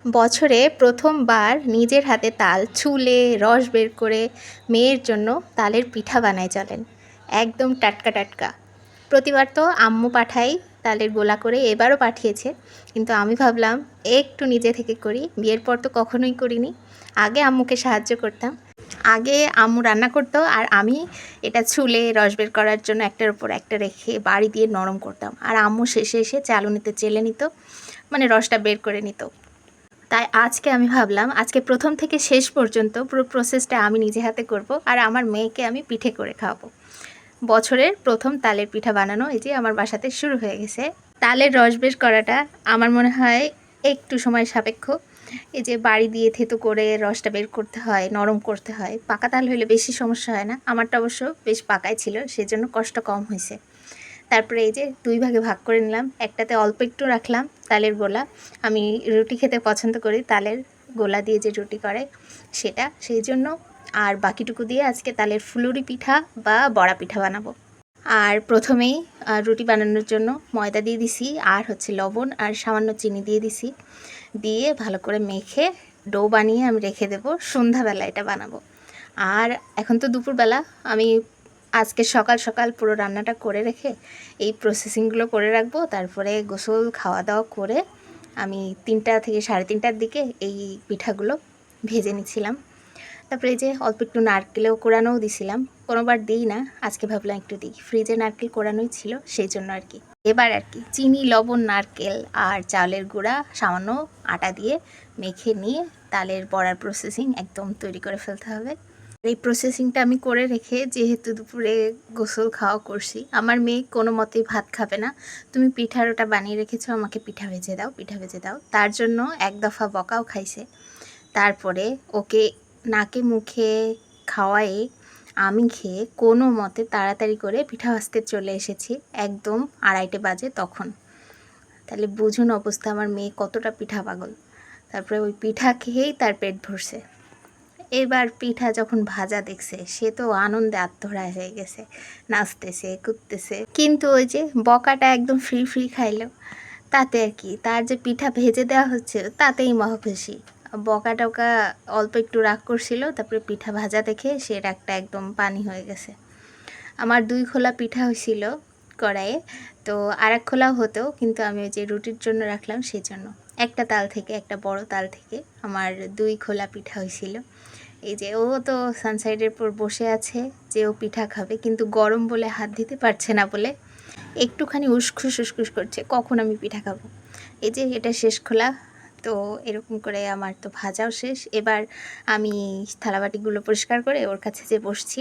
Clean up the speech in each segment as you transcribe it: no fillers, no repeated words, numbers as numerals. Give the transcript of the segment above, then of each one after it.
বছরে প্রথমবার নিজের হাতে তাল ছুলে রস বের করে মেয়ের জন্য তালের পিঠা বানায় চলেন, একদম টাটকা টাটকা। প্রতিবার তো আম্মু পাঠাই তালের গোলা করে, এবারও পাঠিয়েছে, কিন্তু আমি ভাবলাম একটু নিজে থেকে করি। বিয়ের পর তো কখনোই করিনি। আগে আম্মুকে সাহায্য করতাম, আগে আম্মু রান্না করতো আর আমি এটা ছুলে রস বের করার জন্য একটার উপর একটা রেখে বাড়ি দিয়ে নরম করতাম, আর আম্মু শেষে এসে চালুনিতে চেলে নিত, মানে রসটা বের করে নিত। তাই আজকে আমি ভাবলাম আজকে প্রথম থেকে শেষ পর্যন্ত পুরো প্রসেসটা আমি নিজে হাতে করব, আর আমার মেয়েকে আমি পিঠে করে খাওয়াবো। বছরের প্রথম তালের পিঠা বানানো এই যে আমার বাসাতে শুরু হয়ে গেছে। তালের রস বের করাটা আমার মনে হয় একটু সময় সাপেক্ষ। এই যে বাড়ি দিয়ে থেতো করে রসটা বের করতে হয়, নরম করতে হয়। পাকা তাল হলে বেশি সমস্যা হয় না, আমারটা অবশ্য বেশ পাকাই ছিল, সেজন্য কষ্ট কম হয়েছে। তারপরে এই যে 2 ভাগে ভাগ করে নিলাম, একটাতে অল্প একটু রাখলাম তালের গোলা। আমি রুটি খেতে পছন্দ করি, তালের গোলা দিয়ে যে রুটি করে সেটা, সেই জন্য। আর বাকিটুকু দিয়ে আজকে তালের ফুলুরি পিঠা বা বড়া পিঠা বানাবো। আর প্রথমেই রুটি বানানোর জন্য ময়দা দিয়ে দিছি, আর হচ্ছে লবণ আর সামান্য চিনি দিয়ে দিছি। দিয়ে ভালো করে মেখে ডো বানিয়ে আমি রেখে দেবো, সন্ধ্যাবেলা এটা বানাবো। আর এখন তো দুপুরবেলা, আমি আজকে সকাল সকাল পুরো রান্নাটা করে রেখে এই প্রসেসিংগুলো করে রাখবো। তারপরে গোসল খাওয়া দাওয়া করে আমি 3টা থেকে 3:30টার দিকে এই পিঠাগুলো ভেজে নিচ্ছিলাম। তারপরে এই যে অল্প একটু নারকেলেও কোরানোও দিছিলাম, কোনোবার দিই না, আজকে ভাবলাম একটু দিই। ফ্রিজে নারকেল কোরানোই ছিল, সেই জন্য আর কি। এবার আর কি চিনি, লবণ, নারকেল আর চালের গুঁড়া, সামান্য আটা দিয়ে মেখে নিয়ে তালের বড়ার প্রসেসিং একদম তৈরি করে ফেলতে হবে। এই প্রসেসিংটা আমি করে রেখে, যেহেতু দুপুরে গোসল খাওয়া করছি, আমার মেয়ে কোনো মতেই ভাত খাবে না। তুমি পিঠার ওটা বানিয়ে রেখেছো, আমাকে পিঠা ভেজে দাও, পিঠা ভেজে দাও। তার জন্য এক দফা বকাও খাইছে। তারপরে ওকে নাকে মুখে খাওয়ায়ে আমি খেয়ে কোনো মতে তাড়াতাড়ি করে পিঠা ভাজতে চলে এসেছি। একদম 2:30 বাজে তখন। তাহলে বুঝুন অবস্থা, আমার মেয়ে কতটা পিঠা পাগল। তারপরে ওই পিঠা খেয়েই তার পেট ভরছে। এবার পিঠা যখন ভাজা দেখছে, সে তো আনন্দে আত্মহারা হয়ে গেছে, নাচতেছে কুদতেছে। কিন্তু ওই যে বকাটা একদম ফ্রি ফ্রি খাইলো, তাতে আর কি, তার যে পিঠা ভেজে দেওয়া হচ্ছে তাতেই মহা খুশি। বকা টকা অল্প একটু রাগ করছিল, তারপরে পিঠা ভাজা দেখে সে রাগটা একদম পানি হয়ে গেছে। আমার 2 খোলা পিঠা হয়েছিল কড়াইয়ে, তো আর 1 খোলাও হতো, কিন্তু আমি ওই যে রুটির জন্য রাখলাম, সেই জন্য। একটা তাল থেকে, একটা বড় তাল থেকে আমার 2 খোলা পিঠা হয়েছিল। এই যে ও তো সানসাইডের পর বসে আছে যে ও পিঠা খাবে, কিন্তু গরম বলে হাত দিতে পারছে না বলে একটুখানি উসখুস উসখুস করছে, কখন আমি পিঠা খাবো। এই যে এটা শেষ খোলা। তো এরকম করে আমার তো ভাজাও শেষ। এবার আমি থালাবাটিগুলো পরিষ্কার করে ওর কাছে যে বসছি,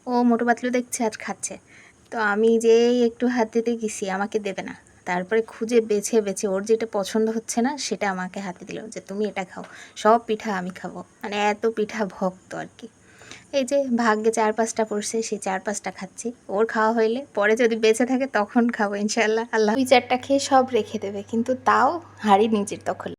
ও মোটু পাতলু দেখছে আর খাচ্ছে। তো আমি যে একটু হাত দিতে গেছি, আমাকে দেবে না। তারপরে খুঁজে বেছে বেছে ওর যেটা পছন্দ হচ্ছে না সেটা আমাকে হাতে দিল, যে তুমি এটা খাও, সব পিঠা আমি খাবো। মানে এত পিঠা ভক্ত আর কি। এই যে ভাগ্যে 4-5টা পড়ছে, সেই 4-5টা খাচ্ছি। ওর খাওয়া হইলে পরে যদি বেঁচে থাকে তখন খাবো ইনশাল্লাহ। আল্লাহ 2-4টা খেয়ে সব রেখে দেবে, কিন্তু তাও হাড়ি নিজের দখল।